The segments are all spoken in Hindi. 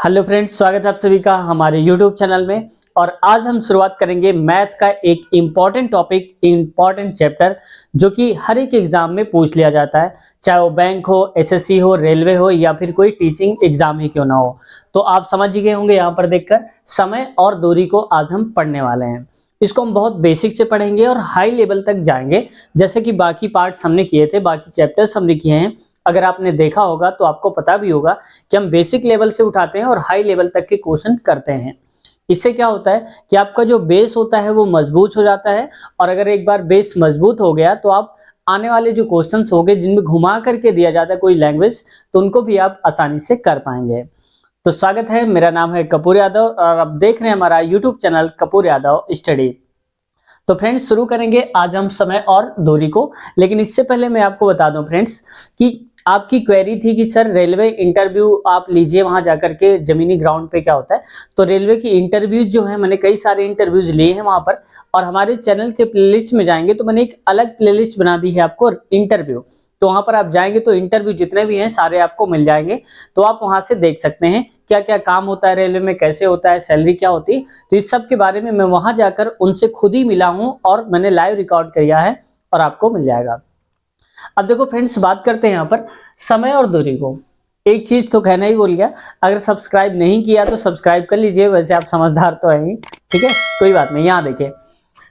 हेलो फ्रेंड्स, स्वागत है आप सभी का हमारे यूट्यूब चैनल में। और आज हम शुरुआत करेंगे मैथ का एक इम्पॉर्टेंट टॉपिक, इम्पॉर्टेंट चैप्टर जो कि हर एक एग्जाम में पूछ लिया जाता है, चाहे वो बैंक हो, एसएससी हो, रेलवे हो या फिर कोई टीचिंग एग्जाम ही क्यों ना हो। तो आप समझ ही गए होंगे यहाँ पर देखकर, समय और दूरी को आज हम पढ़ने वाले हैं। इसको हम बहुत बेसिक से पढ़ेंगे और हाई लेवल तक जाएंगे, जैसे कि बाकी पार्ट्स हमने किए थे, बाकी चैप्टर्स हमने किए हैं। अगर आपने देखा होगा तो आपको पता भी होगा कि हम बेसिक लेवल से उठाते हैं और हाई लेवल तक के क्वेश्चन करते हैं। इससे क्या होता है कि आपका जो बेस होता है वो मजबूत हो जाता है, और अगर एक बार बेस मजबूत हो गया तो आप आने वाले जो क्वेश्चंस होंगे जिनमें घुमा करके दिया जाता है कोई लैंग्वेज, तो उनको भी आप आसानी से कर पाएंगे। तो स्वागत है, मेरा नाम है कपूर यादव और आप देख रहे हैं हमारा YouTube channel Kapoor Yadav study. तो फ्रेंड्स, शुरू करेंगे आज हम समय और दूरी को। लेकिन इससे पहले मैं आपको बता दूं फ्रेंड्स कि आपकी क्वेरी थी कि सर रेलवे इंटरव्यू आप लीजिए वहां जाकर के, जमीनी ग्राउंड पे क्या होता है। तो रेलवे की इंटरव्यूज जो है, मैंने कई सारे इंटरव्यूज लिए हैं वहां पर, और हमारे चैनल के प्लेलिस्ट में जाएंगे तो मैंने एक अलग प्लेलिस्ट बना दी है आपको इंटरव्यू। तो वहां पर आप जाएंगे तो इंटरव्यू जितने भी हैं सारे आपको मिल जाएंगे। तो आप वहां से देख सकते हैं क्या क्या काम होता है रेलवे में, कैसे होता है, सैलरी क्या होती है। तो इस सब के बारे में मैं वहां जाकर उनसे खुद ही मिला हूं और मैंने लाइव रिकॉर्ड किया है और आपको मिल जाएगा। अब देखो फ्रेंड्स, बात करते हैं यहाँ पर समय और दूरी को। एक चीज तो कहना ही भूल गया, अगर सब्सक्राइब नहीं किया तो सब्सक्राइब कर लीजिए, वैसे आप समझदार तो हैं ही, ठीक है, कोई बात नहीं। यहाँ देखिए,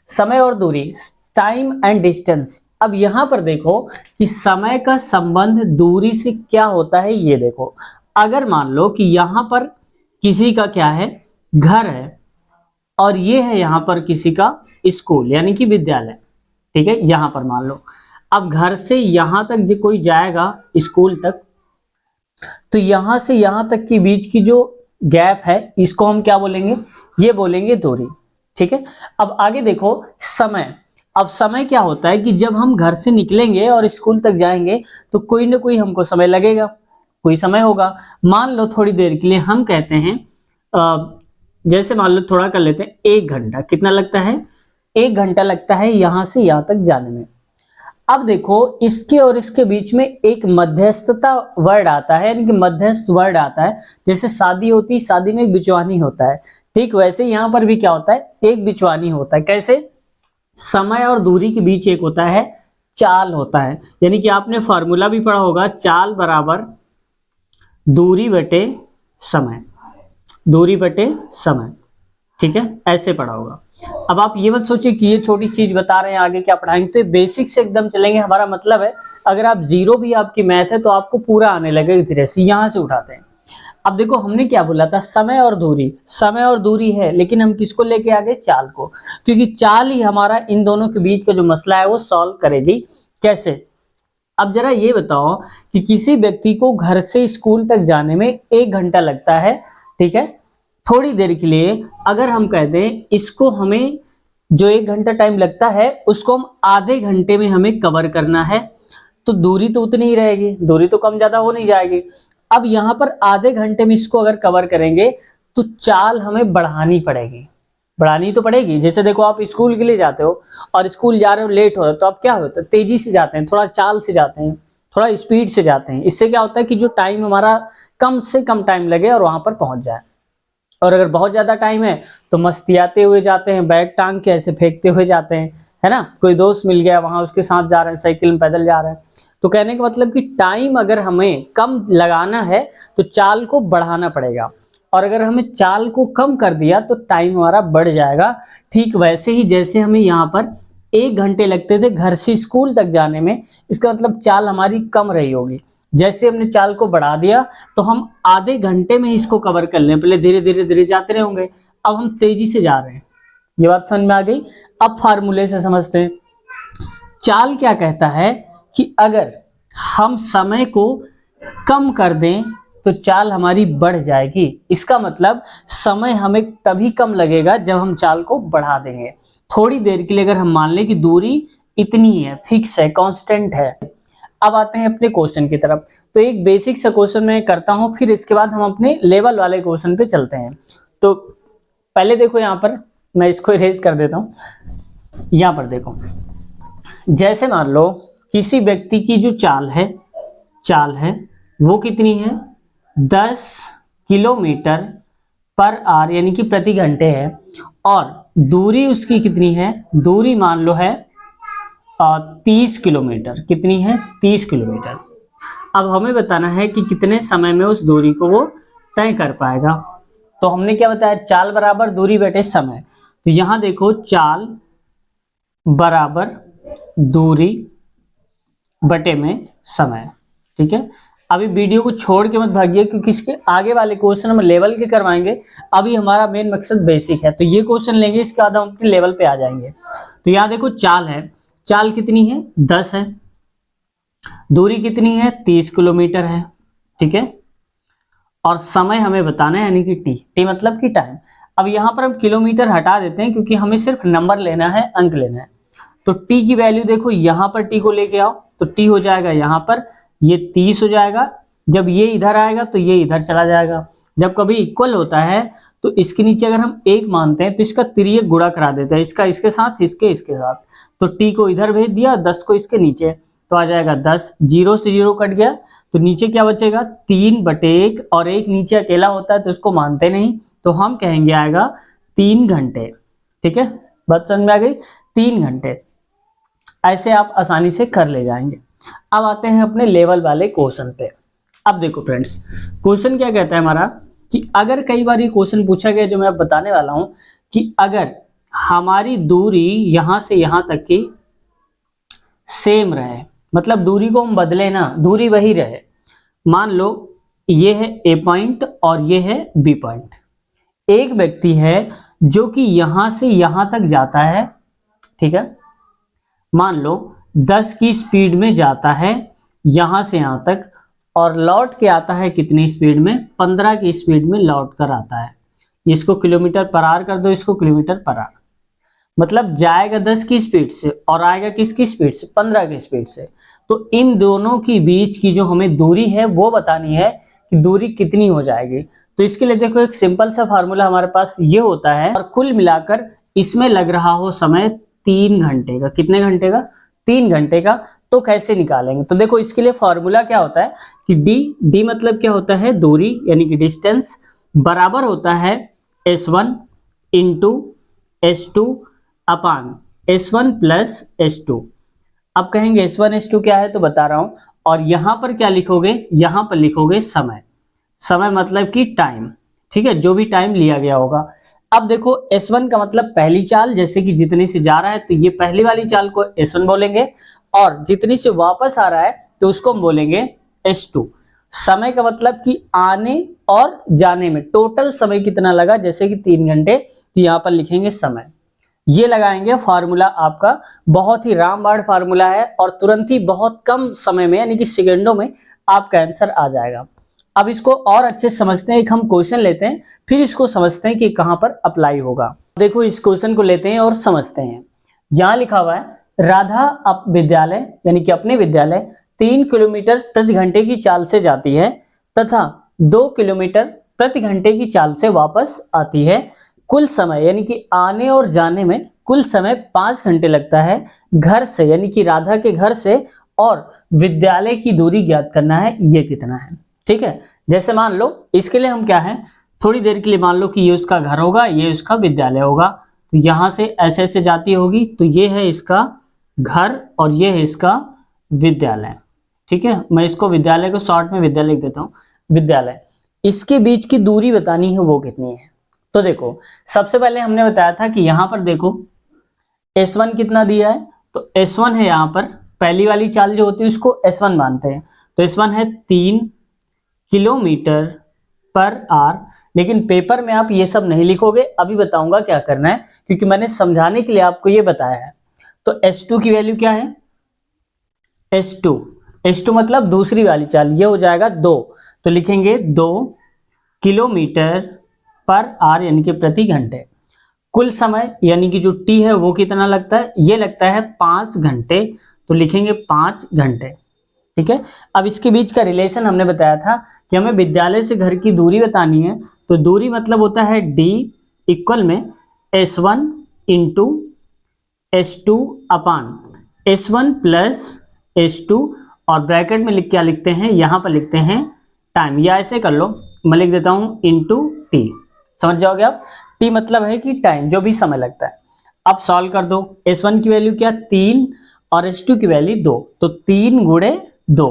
समय और दूरी, टाइम एंड डिस्टेंस। अब यहाँ पर देखो कि समय का संबंध दूरी से क्या होता है। ये देखो, अगर मान लो कि यहाँ पर किसी का क्या है, घर है, और ये है यहाँ पर किसी का स्कूल यानी कि विद्यालय, ठीक है। यहाँ पर मान लो अब घर से यहाँ तक जो कोई जाएगा स्कूल तक, तो यहाँ से यहाँ तक के बीच की जो गैप है इसको हम क्या बोलेंगे, ये बोलेंगे दूरी, ठीक है। अब आगे देखो समय। अब समय क्या होता है कि जब हम घर से निकलेंगे और स्कूल तक जाएंगे तो कोई ना कोई हमको समय लगेगा, कोई समय होगा। मान लो थोड़ी देर के लिए हम कहते हैं, जैसे मान लो थोड़ा कर लेते हैं, 1 घंटा कितना लगता है, 1 घंटा लगता है यहाँ से यहाँ तक जाने में। अब देखो इसके और इसके बीच में एक मध्यस्थता वर्ड आता है, यानी कि मध्यस्थ वर्ड आता है। जैसे शादी होती है, शादी में एक बिचवानी होता है, ठीक वैसे यहाँ पर भी क्या होता है, एक बिचवानी होता है। कैसे? समय और दूरी के बीच एक होता है चाल होता है, यानी कि आपने फॉर्मूला भी पढ़ा होगा, चाल बराबर दूरी बटे समय, दूरी बटे समय, ठीक है, ऐसे पढ़ा होगा। अब आप ये मत सोचिए कि ये छोटी चीज बता रहे हैं आगे क्या पढ़ाएंगे, तो बेसिक से एकदम चलेंगे। हमारा मतलब है अगर आप जीरो भी आपकी मैथ है तो आपको पूरा आने लगेगा धीरे से। यहां से उठाते हैं। अब देखो हमने क्या बोला था, समय और दूरी, समय और दूरी है, लेकिन हम किसको लेके आ गए, चाल को, क्योंकि चाल ही हमारा इन दोनों के बीच का जो मसला है वो सॉल्व करेगी। कैसे? अब जरा ये बताओ कि किसी व्यक्ति को घर से स्कूल तक जाने में 1 घंटा लगता है, ठीक है। थोड़ी देर के लिए अगर हम कह दें इसको, हमें जो 1 घंटा टाइम लगता है उसको हम आधे घंटे में हमें कवर करना है, तो दूरी तो उतनी ही रहेगी, दूरी तो कम ज्यादा हो नहीं जाएगी। अब यहाँ पर आधे घंटे में इसको अगर कवर करेंगे तो चाल हमें बढ़ानी पड़ेगी, बढ़ानी तो पड़ेगी। जैसे देखो आप स्कूल के लिए जाते हो और स्कूल जा रहे हो, लेट हो रहा है, तो आप क्या होता है, तेजी से जाते हैं, थोड़ा चाल से जाते हैं, थोड़ा स्पीड से जाते हैं। इससे क्या होता है कि जो टाइम हमारा कम से कम टाइम लगे और वहां पर पहुंच जाए। और अगर बहुत ज्यादा टाइम है तो मस्तियाते हुए जाते हैं, बैग टांग के ऐसे फेंकते हुए जाते हैं, है ना। कोई दोस्त मिल गया वहां, उसके साथ जा रहे हैं, साइकिल में पैदल जा रहे हैं। तो कहने का मतलब कि टाइम अगर हमें कम लगाना है तो चाल को बढ़ाना पड़ेगा, और अगर हमें चाल को कम कर दिया तो टाइम हमारा बढ़ जाएगा। ठीक वैसे ही जैसे हमें यहाँ पर 1 घंटे लगते थे घर से स्कूल तक जाने में, इसका मतलब चाल हमारी कम रही होगी। जैसे हमने चाल को बढ़ा दिया तो हम आधे घंटे में इसको कवर कर लें, पहले धीरे धीरे धीरे जाते रहे होंगे, अब हम तेजी से जा रहे हैं। ये बात समझ में आ गई? अब फार्मूले से समझते हैं। चाल क्या कहता है कि अगर हम समय को कम कर दें तो चाल हमारी बढ़ जाएगी। इसका मतलब समय हमें तभी कम लगेगा जब हम चाल को बढ़ा देंगे। थोड़ी देर के लिए अगर हम मान लें कि दूरी इतनी है, फिक्स है, कांस्टेंट है। अब आते हैं अपने क्वेश्चन की तरफ। तो एक बेसिक सा क्वेश्चन मैं करता हूं, फिर इसके बाद हम अपने लेवल वाले क्वेश्चन पे चलते हैं। तो पहले देखो यहाँ पर, मैं इसको इरेज कर देता हूं। यहाँ पर देखो, जैसे मान लो किसी व्यक्ति की जो चाल है वो कितनी है, 10 किलोमीटर पर आवर यानी कि प्रति घंटे है, और दूरी उसकी कितनी है, दूरी मान लो है 30 किलोमीटर। कितनी है, 30 किलोमीटर। अब हमें बताना है कि कितने समय में उस दूरी को वो तय कर पाएगा। तो हमने क्या बताया, चाल बराबर दूरी बटे समय। तो यहां देखो, चाल बराबर दूरी बटे में समय। ठीक है, अभी वीडियो को छोड़ के मत भागिए, क्योंकि इसके आगे वाले क्वेश्चन हम लेवल के करवाएंगे। अभी हमारा मेन मकसद बेसिक है, तो ये क्वेश्चन लेंगे, इसके बाद हम अपने लेवल पे आ जाएंगे। तो यहाँ देखो, चाल है, चाल कितनी है, 10 है, दूरी कितनी है, 30 किलोमीटर है। ठीक है, और समय हमें बताना है, यानी कि टी मतलब कि टाइम। अब यहाँ पर हम किलोमीटर हटा देते हैं, क्योंकि हमें सिर्फ नंबर लेना है, अंक लेना है। तो टी की वैल्यू देखो, यहाँ पर टी को लेके आओ, तो टी हो जाएगा यहाँ पर, ये 30 हो जाएगा। जब ये इधर आएगा तो ये इधर चला जाएगा। जब कभी इक्वल होता है तो इसके नीचे अगर हम 1 मानते हैं तो इसका तिर्यक गुणा करा देते हैं, इसका इसके साथ, इसके इसके साथ। तो टी को इधर भेज दिया, 10 को इसके नीचे, तो आ जाएगा 10। 0 से 0 कट गया, तो नीचे क्या बचेगा, 3/1, और 1 नीचे अकेला होता है तो इसको मानते नहीं, तो हम कहेंगे आएगा 3 घंटे। ठीक है, बात समझ में आ गई, 3 घंटे। ऐसे आप आसानी से कर ले जाएंगे। अब आते हैं अपने लेवल वाले क्वेश्चन पे। अब देखो फ्रेंड्स, क्वेश्चन क्या कहता है हमारा, कि अगर कई बार ये क्वेश्चन पूछा गया, जो मैं बताने वाला हूं, कि अगर हमारी दूरी यहां से यहां तक की सेम रहे, मतलब दूरी को हम बदले ना, दूरी वही रहे। मान लो ये है ए पॉइंट और ये है बी पॉइंट। एक व्यक्ति है जो कि यहां से यहां तक जाता है, ठीक है, मान लो 10 की स्पीड में जाता है यहां से यहां तक, और लौट के आता है कितनी स्पीड में, 15 की स्पीड में लौट कर आता है। इसको किलोमीटर पर आवर कर दो, इसको किलोमीटर पर आवर, मतलब जाएगा 10 की स्पीड से और आएगा किसकी स्पीड से, 15 की स्पीड से। तो इन दोनों की बीच की जो हमें दूरी है वो बतानी है कि दूरी कितनी हो जाएगी। तो इसके लिए देखो, एक सिंपल सा फार्मूला हमारे पास ये होता है, और कुल मिलाकर इसमें लग रहा हो समय 3 घंटे का। कितने घंटे का, 3 घंटे का। तो कैसे निकालेंगे, तो देखो इसके लिए फॉर्मूला क्या होता है कि डी मतलब क्या होता है, दूरी यानी कि डिस्टेंस, बराबर होता है S1 इंटू S2 अपान S1 प्लस S2। अब कहेंगे S1 S2 क्या है, तो बता रहा हूं, और यहां पर क्या लिखोगे, यहां पर लिखोगे समय। समय मतलब कि टाइम, ठीक है, जो भी टाइम लिया गया होगा। अब देखो S1 का मतलब पहली चाल, जैसे कि जितने से जा रहा है तो ये पहली वाली चाल को S1 बोलेंगे, और जितनी से वापस आ रहा है तो उसको हम बोलेंगे S2। समय का मतलब कि आने और जाने में टोटल समय कितना लगा, जैसे कि 3 घंटे, तो यहाँ पर लिखेंगे समय। ये लगाएंगे फार्मूला, आपका बहुत ही रामबाण फार्मूला है, और तुरंत ही बहुत कम समय में यानी कि सेकंडों में आपका आंसर आ जाएगा। अब इसको और अच्छे से समझते हैं, एक हम क्वेश्चन लेते हैं, फिर इसको समझते हैं कि कहां पर अप्लाई होगा। देखो इस क्वेश्चन को लेते हैं और समझते हैं। यहां लिखा हुआ है, राधा विद्यालय यानी कि अपने विद्यालय 3 किलोमीटर प्रति घंटे की चाल से जाती है तथा 2 किलोमीटर प्रति घंटे की चाल से वापस आती है। कुल समय यानी कि आने और जाने में कुल समय 5 घंटे लगता है। घर से यानी कि राधा के घर से और विद्यालय की दूरी ज्ञात करना है, ये कितना है। ठीक है, जैसे मान लो इसके लिए हम क्या है, थोड़ी देर के लिए मान लो कि ये उसका घर होगा, ये उसका विद्यालय होगा, तो यहां से ऐसे ऐसे जाती होगी, तो ये है इसका घर और ये है इसका विद्यालय। ठीक है, मैं इसको विद्यालय को शॉर्ट में विद्यालय लिख देता हूं, विद्यालय। इसके बीच की दूरी बतानी है वो कितनी है। तो देखो सबसे पहले हमने बताया था कि यहां पर देखो S1 कितना दिया है, तो S1 है यहां पर, पहली वाली चाल जो होती है उसको S1 मानते हैं, तो S1 है 3 किलोमीटर पर आवर। लेकिन पेपर में आप ये सब नहीं लिखोगे, अभी बताऊंगा क्या करना है, क्योंकि मैंने समझाने के लिए आपको ये बताया है। तो S2 की वैल्यू क्या है, S2 मतलब दूसरी वाली चाल, ये हो जाएगा 2, तो लिखेंगे 2 किलोमीटर पर आवर यानी कि प्रति घंटे। कुल समय यानी कि जो टी है वो कितना लगता है, ये लगता है 5 घंटे, तो लिखेंगे 5 घंटे। ठीक है, अब इसके बीच का रिलेशन हमने बताया था कि हमें विद्यालय से घर की दूरी बतानी है, तो दूरी मतलब होता है D इक्वल में S1 इंटू S2 अपान S1 प्लस S2, और ब्रैकेट में क्या लिखते हैं, यहां पर लिखते हैं टाइम, या ऐसे कर लो मैं लिख देता हूँ इंटू टी, समझ जाओगे आप। टी मतलब है कि टाइम, जो भी समय लगता है। अब सॉल्व कर दो। S1 की वैल्यू क्या 3 और S2 की वैल्यू 2, तो 3 गुणे 2,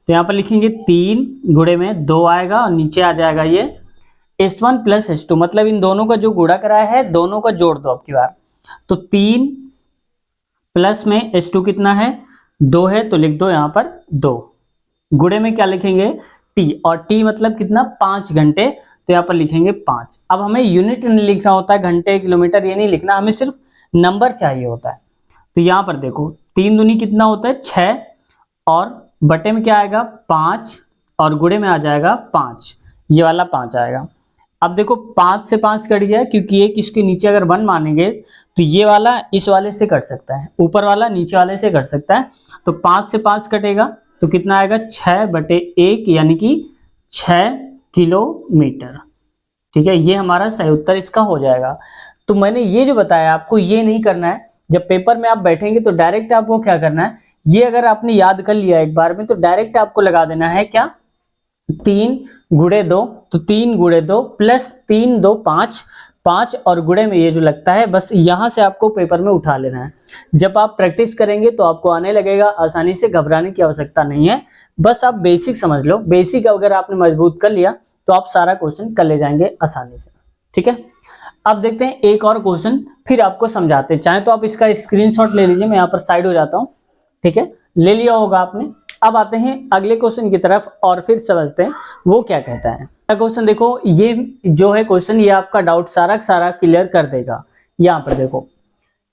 तो यहाँ पर लिखेंगे 3 गुणे में 2 आएगा और नीचे आ जाएगा ये S1 प्लस S2, मतलब इन दोनों का जो गुणा कराया है दोनों का जोड़ दो अब की बार। तो 3 प्लस में S2 कितना है 2 है, तो लिख दो यहाँ पर 2, गुणे में क्या लिखेंगे T, और T मतलब कितना 5 घंटे, तो यहाँ पर लिखेंगे 5। अब हमें यूनिट नहीं लिखना होता है, घंटे किलोमीटर ये नहीं लिखना, हमें सिर्फ नंबर चाहिए होता है। तो यहाँ पर देखो 3 दूनी कितना होता है 6, और बटे में क्या आएगा 5, और गुणे में आ जाएगा 5, ये वाला 5 आएगा। अब देखो 5 से 5 कट गया, क्योंकि एक इसके नीचे अगर 1 मानेंगे तो ये वाला इस वाले से कट सकता है, ऊपर वाला नीचे वाले से कट सकता है। तो 5 से 5 कटेगा तो कितना आएगा 6/1, यानी कि 6 किलोमीटर। ठीक है, ये हमारा सही उत्तर इसका हो जाएगा। तो मैंने ये जो बताया आपको ये नहीं करना है, जब पेपर में आप बैठेंगे तो डायरेक्ट आपको क्या करना है, ये अगर आपने याद कर लिया एक बार में तो डायरेक्ट आपको लगा देना है क्या 3 गुणे 2, तो 3 गुणे 2 प्लस 3 2 5, 5 और गुणे में ये जो लगता है बस यहां से आपको पेपर में उठा लेना है। जब आप प्रैक्टिस करेंगे तो आपको आने लगेगा आसानी से, घबराने की आवश्यकता नहीं है। बस आप बेसिक समझ लो, बेसिक अगर आपने मजबूत कर लिया तो आप सारा क्वेश्चन कर ले जाएंगे आसानी से। ठीक है, अब देखते हैं एक और क्वेश्चन, फिर आपको समझाते हैं। चाहे तो आप इसका स्क्रीनशॉट ले लीजिए, मैं यहाँ पर साइड हो जाता हूँ। ठीक है, ले लिया होगा आपने। अब आते हैं अगले क्वेश्चन की तरफ और फिर समझते हैं वो क्या कहता है। क्वेश्चन देखो, ये जो है क्वेश्चन ये आपका डाउट सारा का सारा क्लियर कर देगा। यहाँ पर देखो,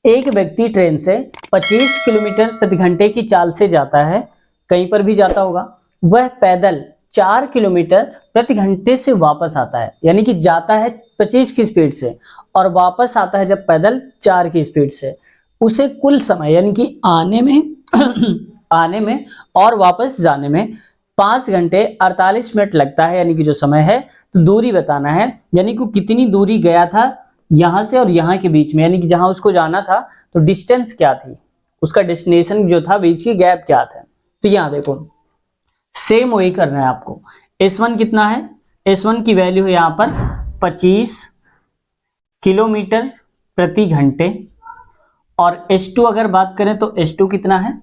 एक व्यक्ति ट्रेन से 25 किलोमीटर प्रति घंटे की चाल से जाता है, कहीं पर भी जाता होगा। वह पैदल 4 किलोमीटर प्रति घंटे से वापस आता है, यानी कि जाता है 25 की स्पीड से और वापस आता है जब पैदल 4 की स्पीड से। उसे कुल समय यानी कि आने में आने में और वापस जाने में 5 घंटे 48 मिनट लगता है, यानी कि जो समय है। तो दूरी बताना है, यानी कि कितनी दूरी गया था यहां से और यहां के बीच में, यानी कि जहां उसको जाना था तो डिस्टेंस क्या थी, उसका डेस्टिनेशन जो था, बीच की गैप क्या था। तो यहां देखो सेम वही करना है आपको। S1 कितना है, S1 की वैल्यू है यहां पर 25 किलोमीटर प्रति घंटे, और S2 अगर बात करें तो S2 कितना है,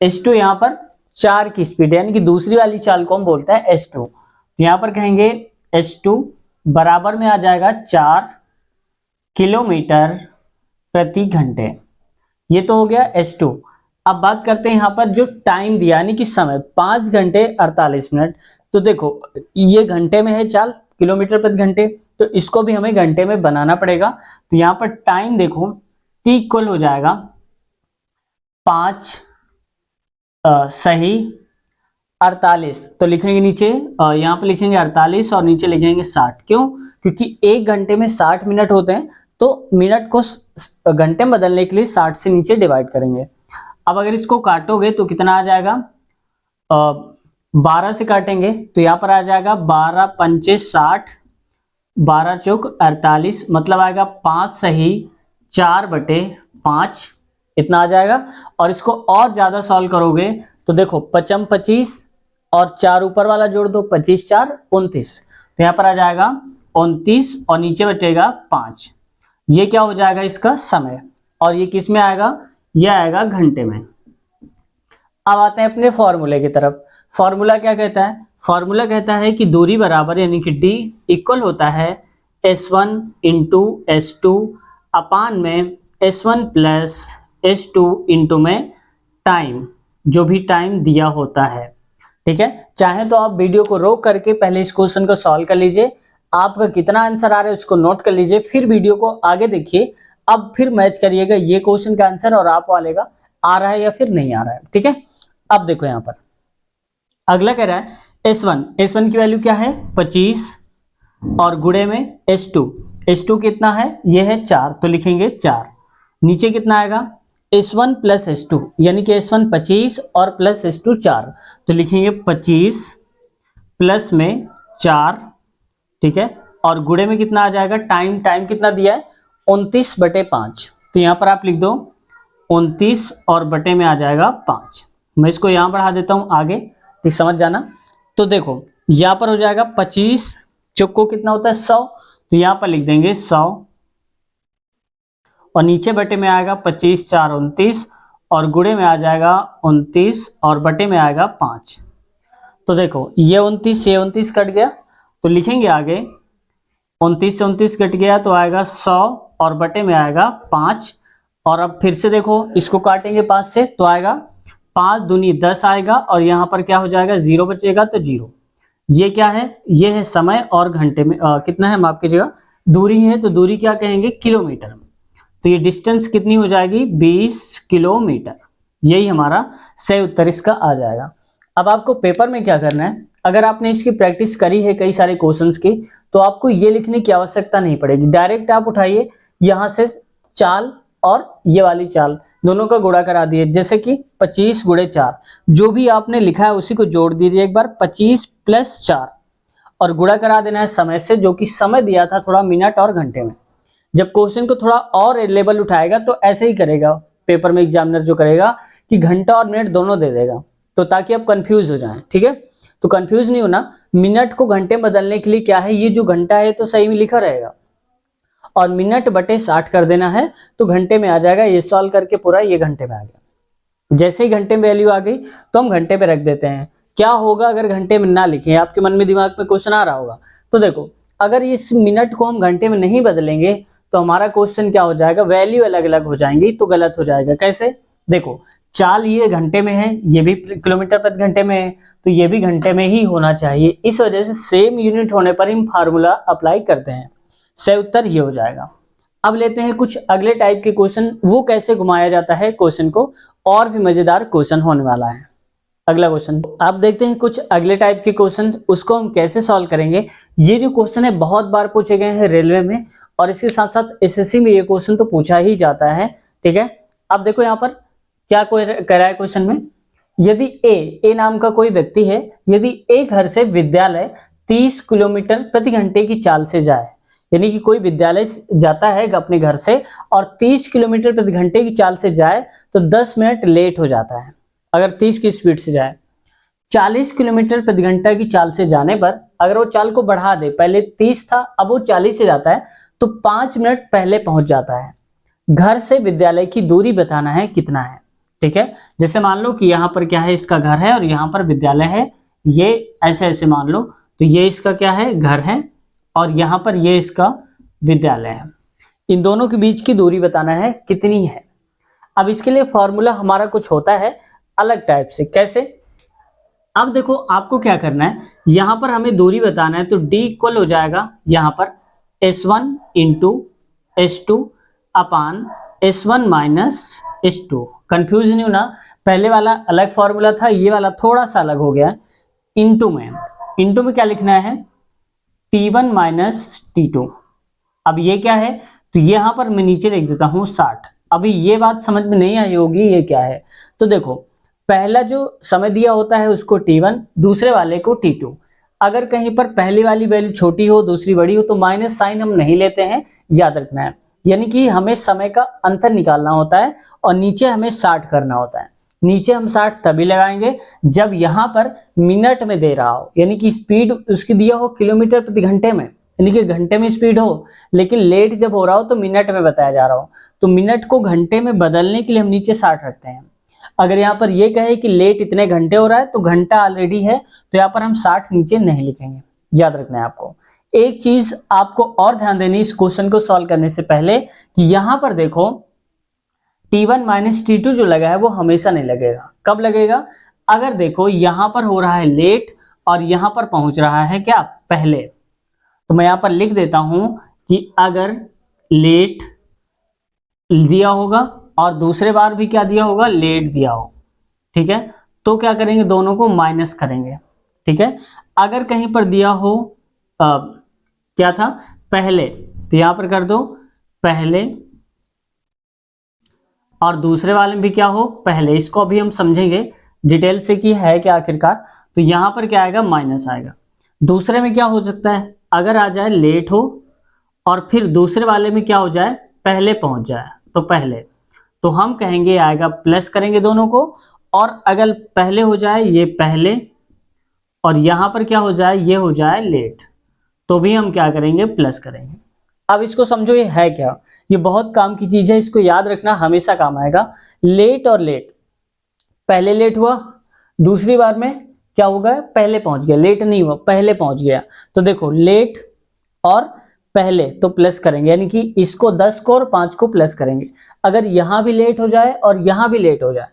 S2 यहां पर 4 की स्पीड, यानी कि दूसरी वाली चाल को हम बोलते हैं S2। तो यहां पर कहेंगे S2 बराबर में आ जाएगा 4 किलोमीटर प्रति घंटे, ये तो हो गया S2। अब बात करते हैं यहाँ पर जो टाइम दिया, यानी कि समय 5 घंटे 48 मिनट। तो देखो ये घंटे में है चाल, किलोमीटर प्रति घंटे, तो इसको भी हमें घंटे में बनाना पड़ेगा। तो यहाँ पर टाइम देखो T इक्वल हो जाएगा 5 सही 48, तो लिखेंगे नीचे यहाँ पे लिखेंगे 48 और नीचे लिखेंगे 60। क्यों, क्योंकि एक घंटे में 60 मिनट होते हैं, तो मिनट को घंटे में बदलने के लिए 60 से नीचे डिवाइड करेंगे। अब अगर इसको काटोगे तो कितना आ जाएगा, 12 से काटेंगे तो यहाँ पर आ जाएगा 12 पंचे 60, 12 चौक 48, मतलब आएगा 5 सही 4/5, इतना आ जाएगा। और इसको और ज्यादा सॉल्व करोगे तो देखो 55 25 और 4 ऊपर वाला जोड़ दो, 25 4 29, तो यहाँ पर आ जाएगा 29 और नीचे बचेगा 5। ये क्या हो जाएगा इसका समय, और ये किस में आएगा, ये आएगा घंटे में। अब आते हैं अपने फॉर्मूले की तरफ। फॉर्मूला क्या कहता है, फॉर्मूला कहता है कि दूरी बराबर यानी कि D इक्वल होता है S1 इंटू S2 अपान में S1 प्लस S2 इंटू में टाइम, जो भी टाइम दिया होता है। ठीक है, चाहे तो आप वीडियो को रोक करके पहले इस क्वेश्चन को सॉल्व कर लीजिए, आपका कितना आंसर आ रहा है उसको नोट कर लीजिए, फिर वीडियो को आगे देखिए। अब फिर मैच करिएगा ये क्वेश्चन का आंसर और आप वाले का आ रहा है या फिर नहीं आ रहा है। ठीक है, अब देखो यहाँ पर अगला कह रहा है S1 की वैल्यू क्या है 25 और गुणे में S2 कितना है, ये है 4, तो लिखेंगे 4। नीचे कितना आएगा S1 प्लस S2, यानी कि S1 25 और प्लस S2 4, तो लिखेंगे 25 प्लस में 4। ठीक है, और गुणे में कितना आ जाएगा, टाइम कितना दिया है 29/5, तो यहाँ पर आप लिख दो 29 और बटे में आ जाएगा 5। मैं इसको यहाँ बढ़ा देता हूँ आगे, ठीक समझ जाना। तो देखो यहाँ पर हो जाएगा 25 चौको कितना होता है 100, तो यहाँ पर लिख देंगे 100 और नीचे बटे में आएगा 25 4 29 और गुणे में आ जाएगा 29 और बटे में आएगा 5। तो देखो ये 29 से 29 कट गया, तो लिखेंगे आगे 29 से 29 कट गया तो आएगा 100 और बटे में आएगा 5। और अब फिर से देखो इसको काटेंगे 5 से तो आएगा 5 दूनी 10 आएगा और यहाँ पर क्या हो जाएगा 0 बचेगा तो 0। ये क्या है, ये है समय और घंटे में कितना है माफ कीजिएगा, दूरी है, तो दूरी क्या कहेंगे किलोमीटर में। तो ये डिस्टेंस कितनी हो जाएगी 20 किलोमीटर। यही हमारा सही उत्तर इसका आ जाएगा। अब आपको पेपर में क्या करना है, अगर आपने इसकी प्रैक्टिस करी है कई सारे क्वेश्चंस की तो आपको ये लिखने की आवश्यकता नहीं पड़ेगी। डायरेक्ट आप उठाइए यहाँ से चाल और ये वाली चाल दोनों का गुणा करा दिए, जैसे कि 25 गुणे 4, जो भी आपने लिखा है उसी को जोड़ दीजिए एक बार 25 + 4 और गुणा करा देना है समय से, जो कि समय दिया था थोड़ा मिनट और घंटे में। जब क्वेश्चन को थोड़ा और लेवल उठाएगा तो ऐसे ही करेगा पेपर में एग्जामिनर जो करेगा कि घंटा और मिनट दोनों दे देगा, तो ताकि आप कंफ्यूज हो जाएं। ठीक है, तो कंफ्यूज नहीं होना। मिनट को घंटे में बदलने के लिए क्या है, ये जो घंटा है तो सही में लिखा रहेगा और मिनट बटे 60 कर देना है तो घंटे में आ जाएगा। ये सॉल्व करके पूरा ये घंटे में आ गया। जैसे ही घंटे में वैल्यू आ गई तो हम घंटे पे रख देते हैं। क्या होगा अगर घंटे में ना लिखें, आपके मन में दिमाग में क्वेश्चन आ रहा होगा। तो देखो अगर इस मिनट को हम घंटे में नहीं बदलेंगे तो हमारा क्वेश्चन क्या हो जाएगा, वैल्यू अलग अलग हो जाएंगी तो गलत हो जाएगा। कैसे, देखो चाल ये घंटे में है, ये भी किलोमीटर प्रति घंटे में है, तो ये भी घंटे में ही होना चाहिए। इस वजह से सेम यूनिट होने पर हम फार्मूला अप्लाई करते हैं। सही उत्तर ये हो जाएगा। अब लेते हैं कुछ अगले टाइप के क्वेश्चन, वो कैसे घुमाया जाता है क्वेश्चन को, और भी मजेदार क्वेश्चन होने वाला है। अगला क्वेश्चन आप देखते हैं कुछ अगले टाइप के क्वेश्चन, उसको हम कैसे सॉल्व करेंगे। ये जो क्वेश्चन है बहुत बार पूछे गए हैं रेलवे में और इसके साथ साथ एसएससी में ये क्वेश्चन तो पूछा ही जाता है। ठीक है, अब देखो यहाँ पर क्या कोई कह रहा है क्वेश्चन में, यदि ए नाम का कोई व्यक्ति है, यदि ए घर से विद्यालय 30 किलोमीटर प्रति घंटे की चाल से जाए, यानी कि कोई विद्यालय जाता है अपने घर से और 30 किलोमीटर प्रति घंटे की चाल से जाए तो 10 मिनट लेट हो जाता है। अगर 30 की स्पीड से जाए, 40 किलोमीटर प्रति घंटा की चाल से जाने पर अगर वो चाल को बढ़ा दे, पहले 30 था अब वो 40 से जाता है तो 5 मिनट पहले पहुंच जाता है। घर से विद्यालय की दूरी बताना है कितना है। ठीक है, जैसे मान लो कि यहाँ पर क्या है, इसका घर है और यहाँ पर विद्यालय है, ये ऐसे ऐसे मान लो, तो ये इसका क्या है, घर है और यहाँ पर ये इसका विद्यालय है। इन दोनों के बीच की दूरी बताना है कितनी है। अब इसके लिए फॉर्मूला हमारा कुछ होता है अलग टाइप से। कैसे, अब देखो आपको क्या करना है, यहाँ पर हमें दूरी बताना है तो D इक्वल हो जाएगा यहाँ पर S1 इंटू S2 अपान S1 माइनस S2। कंफ्यूज नहीं होना, पहले वाला अलग फॉर्मूला था, ये वाला थोड़ा सा अलग हो गया। इंटू में क्या लिखना है, T1 माइनस T2। अब ये क्या है, तो यहाँ पर मैं नीचे लिख देता हूँ 60। अभी ये बात समझ में नहीं आई होगी ये क्या है, तो देखो पहला जो समय दिया होता है उसको T1, दूसरे वाले को T2। अगर कहीं पर पहली वाली वैल्यू छोटी हो दूसरी बड़ी हो तो माइनस साइन हम नहीं लेते हैं, याद रखना है। यानी कि हमें समय का अंतर निकालना होता है और नीचे हमें 60 करना होता है। नीचे हम 60 तभी लगाएंगे जब यहाँ पर मिनट में दे रहा हो, यानी कि स्पीड उसकी दिया हो किलोमीटर प्रति घंटे में, यानी कि घंटे में स्पीड हो, लेकिन लेट जब हो रहा हो तो मिनट में बताया जा रहा हो। तो मिनट को घंटे में बदलने के लिए हम नीचे 60 रखते हैं। अगर यहाँ पर ये कहे कि लेट इतने घंटे हो रहा है तो घंटा ऑलरेडी है, तो यहाँ पर हम 60 नीचे नहीं लिखेंगे। याद रखना है आपको। एक चीज आपको और ध्यान देनी इस क्वेश्चन को सॉल्व करने से पहले कि यहाँ पर देखो T1 माइनस T2 जो लगा है वो हमेशा नहीं लगेगा। कब लगेगा, अगर देखो यहाँ पर हो रहा है लेट और यहाँ पर पहुंच रहा है क्या पहले, तो मैं यहाँ पर लिख देता हूं कि अगर लेट दिया होगा और दूसरे बार भी क्या दिया होगा, लेट दिया हो, ठीक है, तो क्या करेंगे, दोनों को माइनस करेंगे। ठीक है, अगर कहीं पर दिया हो क्या था पहले, तो यहां पर कर दो पहले और दूसरे वाले में भी क्या हो पहले। इसको अभी हम समझेंगे डिटेल से कि है क्या आखिरकार। तो यहां पर क्या आएगा, माइनस आएगा। दूसरे में क्या हो सकता है, अगर आ जाए लेट हो और फिर दूसरे वाले में क्या हो जाए, पहले पहुंच जाए, तो पहले, तो हम कहेंगे आएगा प्लस करेंगे दोनों को, और अगर पहले हो जाए ये पहले और यहां पर क्या हो जाए, ये हो जाए लेट, तो भी हम क्या करेंगे, प्लस करेंगे। अब इसको समझो ये है क्या, ये बहुत काम की चीज है, इसको याद रखना, हमेशा काम आएगा। लेट और लेट, पहले लेट हुआ, दूसरी बार में क्या होगा, पहले पहुंच गया, लेट नहीं हुआ पहले पहुंच गया। तो देखो लेट और पहले तो प्लस करेंगे, यानी कि इसको 10 को और 5 को प्लस करेंगे। अगर यहां भी लेट हो जाए और यहां भी लेट हो जाए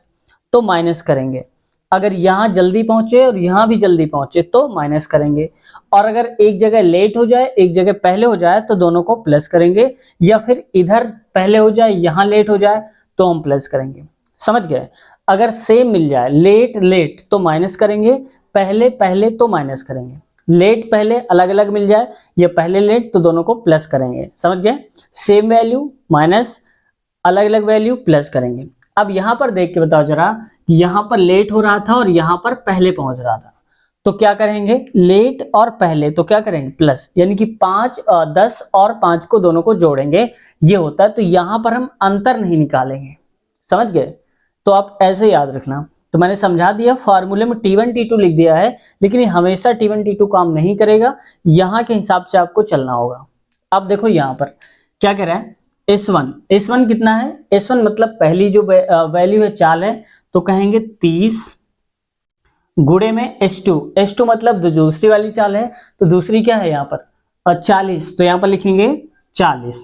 तो माइनस करेंगे। अगर यहां जल्दी पहुंचे और यहां भी जल्दी पहुंचे तो माइनस करेंगे। और अगर एक जगह लेट हो जाए एक जगह पहले हो जाए तो दोनों को प्लस करेंगे, या फिर इधर पहले हो जाए यहां लेट हो जाए तो हम प्लस करेंगे। समझ गए। अगर सेम मिल जाए, लेट लेट तो माइनस करेंगे, पहले पहले तो माइनस करेंगे। लेट पहले अलग अलग मिल जाए या पहले लेट तो दोनों को प्लस करेंगे। समझ गए। सेम वैल्यू माइनस, अलग अलग वैल्यू प्लस करेंगे। अब यहां पर देख के बताओ जरा, यहां पर लेट हो रहा था और यहां पर पहले पहुंच रहा था, तो क्या करेंगे, लेट और पहले तो क्या करेंगे, प्लस, यानी कि 10 और 5 को दोनों को जोड़ेंगे, ये होता है। तो यहां पर हम अंतर नहीं निकालेंगे। समझ गए। तो आप ऐसे याद रखना। तो मैंने समझा दिया, फार्मूले में T1 T2 लिख दिया है, लेकिन हमेशा T1 T2 काम नहीं करेगा, यहां के हिसाब से आपको चलना होगा। अब देखो यहां पर क्या कह रहा है, S1 कितना है, S1 मतलब पहली जो वैल्यू है चाल है, तो कहेंगे 30 गुणे में S2 मतलब दूसरी वाली चाल है, तो दूसरी क्या है यहाँ पर 40, तो यहाँ पर लिखेंगे 40।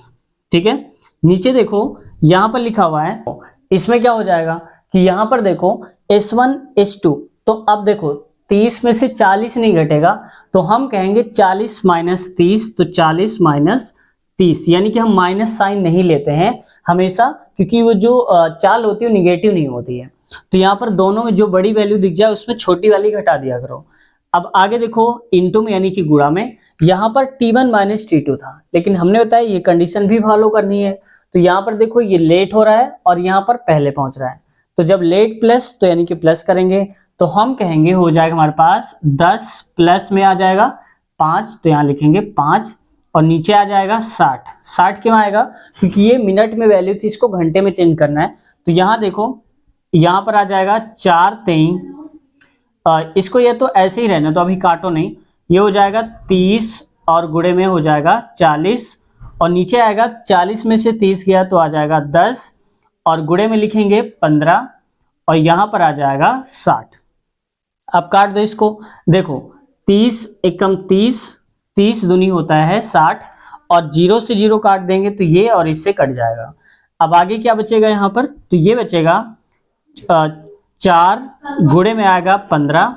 ठीक है। नीचे देखो यहाँ पर लिखा हुआ है, इसमें क्या हो जाएगा कि यहाँ पर देखो S1 S2, तो अब देखो 30 में से 40 नहीं घटेगा, तो हम कहेंगे 40 माइनस 30, तो 40 माइनस 30, यानी कि हम माइनस साइन नहीं लेते हैं हमेशा, क्योंकि वो जो चाल होती है वो निगेटिव नहीं होती है। तो यहाँ पर दोनों में जो बड़ी वैल्यू दिख जाए उसमें छोटी वाली घटा दिया करो। अब आगे देखो इनटू में यानी कि गुणा में, यहाँ पर T1 माइनस T2 था, लेकिन हमने बताया ये कंडीशन भी फॉलो करनी है। तो यहाँ पर देखो ये लेट हो रहा है और यहाँ पर पहले पहुंच रहा है, तो जब लेट प्लस तो यानी कि प्लस करेंगे, तो हम कहेंगे हो जाएगा हमारे पास 10 प्लस में आ जाएगा 5, तो यहाँ लिखेंगे 5, और नीचे आ जाएगा 60 क्यों आएगा, क्योंकि ये मिनट में वैल्यू थी, इसको घंटे में चेंज करना है। तो यहाँ देखो यहाँ पर आ जाएगा 4 3, इसको ये तो ऐसे ही रहना, तो अभी काटो नहीं, ये हो जाएगा 30 और गुणे में हो जाएगा 40, और नीचे आएगा 40 में से 30 गया तो आ जाएगा 10, और गुणे में लिखेंगे 15, और यहाँ पर आ जाएगा 60। अब काट दो इसको, देखो 30 एकम 30, 30 दूनी होता है 60, और 0 से 0 काट देंगे तो ये और इससे कट जाएगा। अब आगे क्या बचेगा यहाँ पर, तो ये बचेगा 4 गुणे में आएगा 15,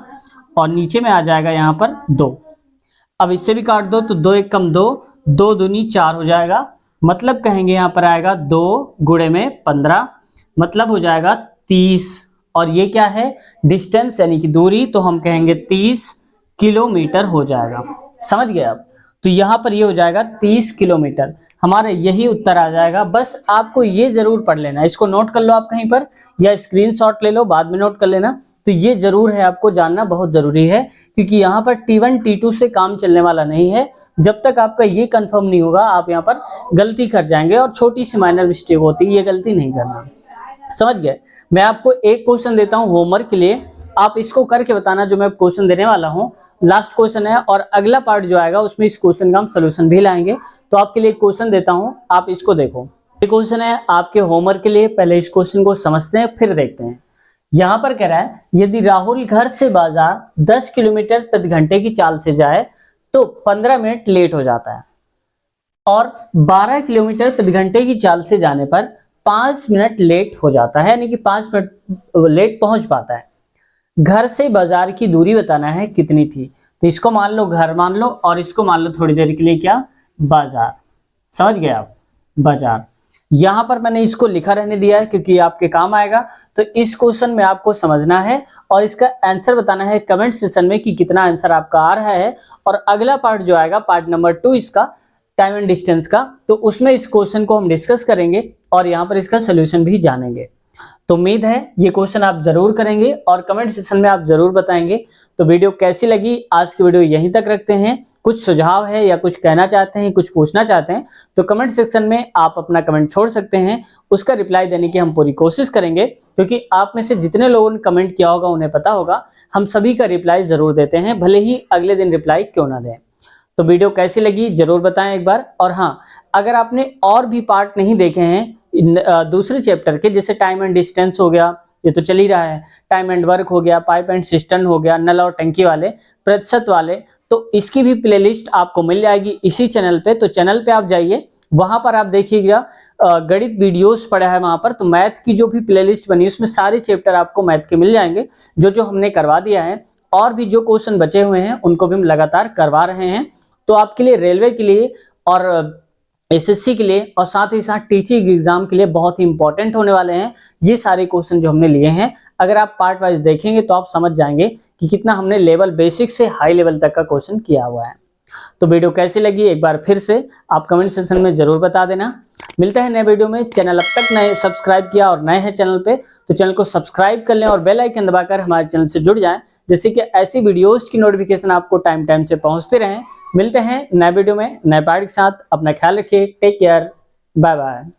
और नीचे में आ जाएगा यहाँ पर 2। अब इससे भी काट दो तो 2 एकम 2, 2 दूनी 4 हो जाएगा, मतलब कहेंगे यहाँ पर आएगा 2 गुणे में 15, मतलब हो जाएगा 30, और ये क्या है, डिस्टेंस यानी कि दूरी, तो हम कहेंगे 30 किलोमीटर हो जाएगा। समझ गए आप। तो यहाँ पर ये हो जाएगा 30 किलोमीटर, हमारा यही उत्तर आ जाएगा। बस आपको ये जरूर पढ़ लेना, इसको नोट कर लो आप कहीं पर, या स्क्रीनशॉट ले लो बाद में नोट कर लेना। तो ये जरूर है, आपको जानना बहुत जरूरी है, क्योंकि यहाँ पर T1 T2 से काम चलने वाला नहीं है। जब तक आपका ये कंफर्म नहीं होगा आप यहाँ पर गलती कर जाएंगे, और छोटी सी माइनर मिस्टेक होती है, ये गलती नहीं करना। समझ गए। मैं आपको एक क्वेश्चन देता हूँ होमवर्क के लिए, आप इसको करके बताना जो मैं क्वेश्चन देने वाला हूँ। लास्ट क्वेश्चन है, और अगला पार्ट जो आएगा उसमें इस क्वेश्चन का हम सोल्यूशन भी लाएंगे। तो आपके लिए एक क्वेश्चन देता हूँ, आप इसको देखो। ये क्वेश्चन है आपके होमवर्क के लिए, पहले इस क्वेश्चन को समझते हैं फिर देखते हैं। यहाँ पर कह रहा है, यदि राहुल घर से बाजार 10 किलोमीटर प्रति घंटे की चाल से जाए तो 15 मिनट लेट हो जाता है, और 12 किलोमीटर प्रति घंटे की चाल से जाने पर 5 मिनट लेट हो जाता है, यानी कि 5 मिनट लेट पहुंच पाता है। घर से बाजार की दूरी बताना है कितनी थी। तो इसको मान लो घर मान लो, और इसको मान लो थोड़ी देर के लिए क्या, बाजार। समझ गए आप, बाजार। यहां पर मैंने इसको लिखा रहने दिया है क्योंकि आपके काम आएगा। तो इस क्वेश्चन में आपको समझना है और इसका आंसर बताना है कमेंट सेक्शन में कि कितना आंसर आपका आ रहा है। और अगला पार्ट जो आएगा, पार्ट नंबर 2 इसका, टाइम एंड डिस्टेंस का, तो उसमें इस क्वेश्चन को हम डिस्कस करेंगे और यहाँ पर इसका सोल्यूशन भी जानेंगे। तो उम्मीद है ये क्वेश्चन आप जरूर करेंगे और कमेंट सेक्शन में आप जरूर बताएंगे। तो वीडियो कैसी लगी, आज की वीडियो यहीं तक रखते हैं। कुछ सुझाव है या कुछ कहना चाहते हैं, कुछ पूछना चाहते हैं, तो कमेंट सेक्शन में आप अपना कमेंट छोड़ सकते हैं। उसका रिप्लाई देने की हम पूरी कोशिश करेंगे, क्योंकि आप में से जितने लोगों ने कमेंट किया होगा उन्हें पता होगा हम सभी का रिप्लाई जरूर देते हैं, भले ही अगले दिन रिप्लाई क्यों ना दें। तो वीडियो कैसी लगी जरूर बताएं एक बार। और हाँ, अगर आपने और भी पार्ट नहीं देखे हैं दूसरे चैप्टर के, जैसे टाइम एंड डिस्टेंस हो गया, ये तो चल ही रहा है, टाइम एंड वर्क हो गया, पाइप एंड सिस्टम हो गया, नल और टंकी वाले, प्रतिशत वाले, तो इसकी भी प्लेलिस्ट आपको मिल जाएगी इसी चैनल पे। तो चैनल पे आप जाइए, वहां पर आप देखिएगा गणित वीडियोस पड़ा है वहां पर, तो मैथ की जो भी प्लेलिस्ट बनी उसमें सारे चैप्टर आपको मैथ के मिल जाएंगे, जो हमने करवा दिया है। और भी जो क्वेश्चन बचे हुए हैं उनको भी हम लगातार करवा रहे हैं। तो आपके लिए रेलवे के लिए और एसएससी के लिए और साथ ही साथ टीचिंग एग्जाम के लिए बहुत ही इंपॉर्टेंट होने वाले हैं ये सारे क्वेश्चन जो हमने लिए हैं। अगर आप पार्ट वाइज देखेंगे तो आप समझ जाएंगे कि कितना हमने लेवल बेसिक से हाई लेवल तक का क्वेश्चन किया हुआ है। तो वीडियो कैसी लगी एक बार फिर से आप कमेंट सेक्शन में जरूर बता देना। मिलते हैं नए वीडियो में। चैनल अब तक नए सब्सक्राइब किया और नए हैं चैनल पे तो चैनल को सब्सक्राइब कर लें और बेल आइकन दबाकर हमारे चैनल से जुड़ जाएं, जिससे कि ऐसी वीडियोस की नोटिफिकेशन आपको टाइम टाइम से पहुंचते रहें। मिलते हैं नए वीडियो में नए पार्ट के साथ। अपना ख्याल रखिए। Take care. Bye bye.